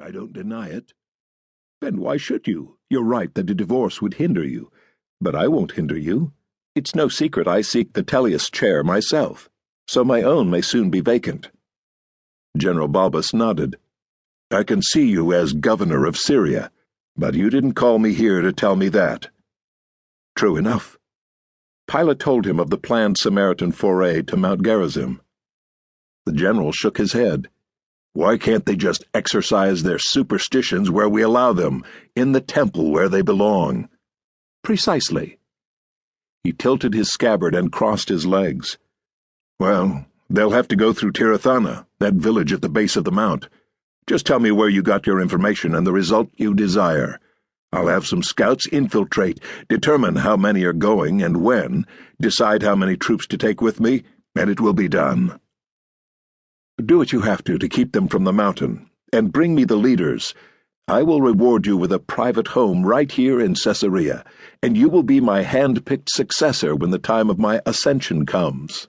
I don't deny it. Then why should you? You're right that a divorce would hinder you. But I won't hinder you. It's no secret I seek the Tellius chair myself, so my own may soon be vacant. General Balbus nodded. I can see you as governor of Syria, but you didn't call me here to tell me that. True enough. Pilate told him of the planned Samaritan foray to Mount Gerizim. The general shook his head. Why can't they just exercise their superstitions where we allow them, in the temple where they belong? Precisely. He tilted his scabbard and crossed his legs. Well, they'll have to go through Tirathana, that village at the base of the mount. Just tell me where you got your information and the result you desire. I'll have some scouts infiltrate, determine how many are going and when, decide how many troops to take with me, and it will be done. Do what you have to keep them from the mountain, and bring me the leaders. I will reward you with a private home right here in Caesarea, and you will be my hand-picked successor when the time of my ascension comes.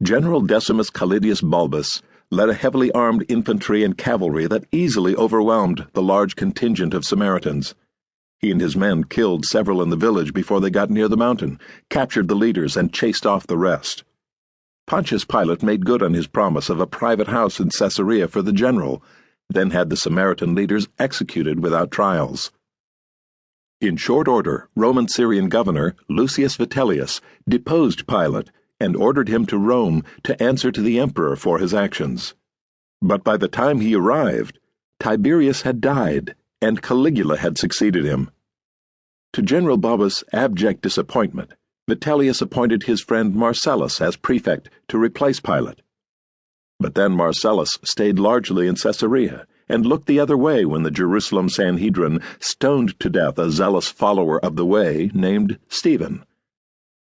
General Decimus Callidius Balbus led a heavily armed infantry and cavalry that easily overwhelmed the large contingent of Samaritans. He and his men killed several in the village before they got near the mountain, captured the leaders, and chased off the rest. Pontius Pilate made good on his promise of a private house in Caesarea for the general, then had the Samaritan leaders executed without trials. In short order, Roman Syrian governor Lucius Vitellius deposed Pilate and ordered him to Rome to answer to the emperor for his actions. But by the time he arrived, Tiberius had died, and Caligula had succeeded him. To General Balbus' abject disappointment, Vitellius appointed his friend Marcellus as prefect to replace Pilate. But then Marcellus stayed largely in Caesarea, and looked the other way when the Jerusalem Sanhedrin stoned to death a zealous follower of the way named Stephen.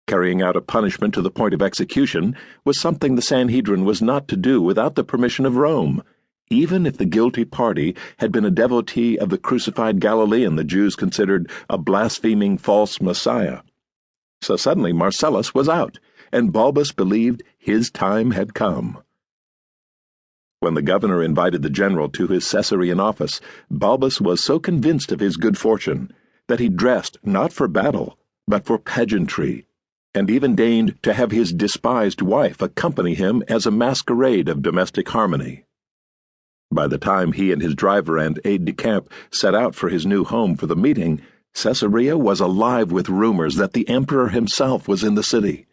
Carrying out a punishment to the point of execution was something the Sanhedrin was not to do without the permission of Rome, even if the guilty party had been a devotee of the crucified Galilean the Jews considered a blaspheming false Messiah. So suddenly Marcellus was out, and Balbus believed his time had come. When the governor invited the general to his Caesarean office, Balbus was so convinced of his good fortune that he dressed not for battle, but for pageantry, and even deigned to have his despised wife accompany him as a masquerade of domestic harmony. By the time he and his driver and aide-de-camp set out for his new home for the meeting, Caesarea was alive with rumors that the emperor himself was in the city.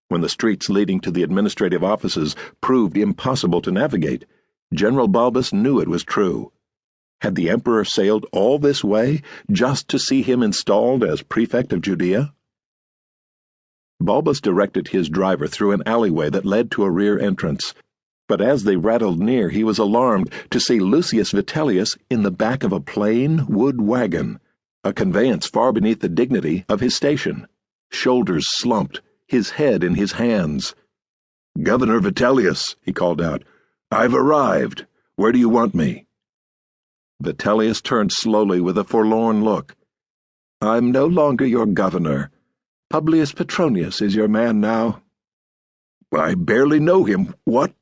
When the streets leading to the administrative offices proved impossible to navigate, General Balbus knew it was true. Had the emperor sailed all this way just to see him installed as prefect of Judea? Balbus directed his driver through an alleyway that led to a rear entrance, but as they rattled near he was alarmed to see Lucius Vitellius in the back of a plain wood wagon, a conveyance far beneath the dignity of his station, shoulders slumped, his head in his hands. "Governor Vitellius," he called out, "I've arrived. Where do you want me?" Vitellius turned slowly with a forlorn look. "I'm no longer your governor. Publius Petronius is your man now." "I barely know him. What?"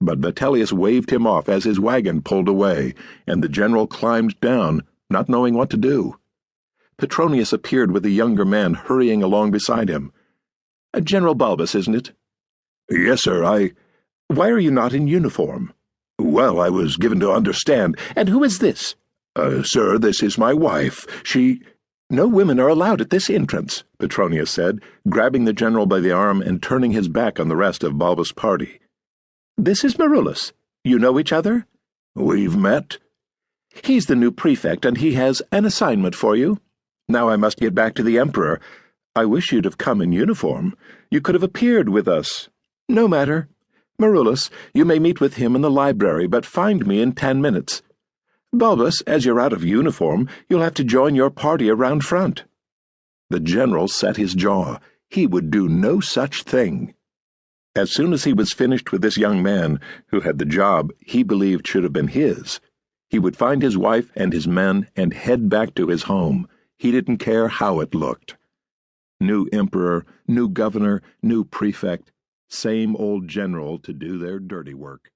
But Vitellius waved him off as his wagon pulled away, and the general climbed down, not knowing what to do. Petronius appeared with a younger man hurrying along beside him. "General Balbus, isn't it?" "Yes, sir, Why are you not in uniform?" "Well, I was given to understand." "And who is this?" Sir, this is my wife. She—" "No women are allowed at this entrance," Petronius said, grabbing the general by the arm and turning his back on the rest of Balbus' party. "This is Marullus. You know each other?" "We've met." "He's the new prefect, and he has an assignment for you. Now I must get back to the emperor. I wish you'd have come in uniform. You could have appeared with us. No matter. Marullus, you may meet with him in the library, but find me in 10 minutes. Balbus, as you're out of uniform, you'll have to join your party around front." The general set his jaw. He would do no such thing. As soon as he was finished with this young man, who had the job he believed should have been his, he would find his wife and his men and head back to his home. He didn't care how it looked. New emperor, new governor, new prefect, same old general to do their dirty work.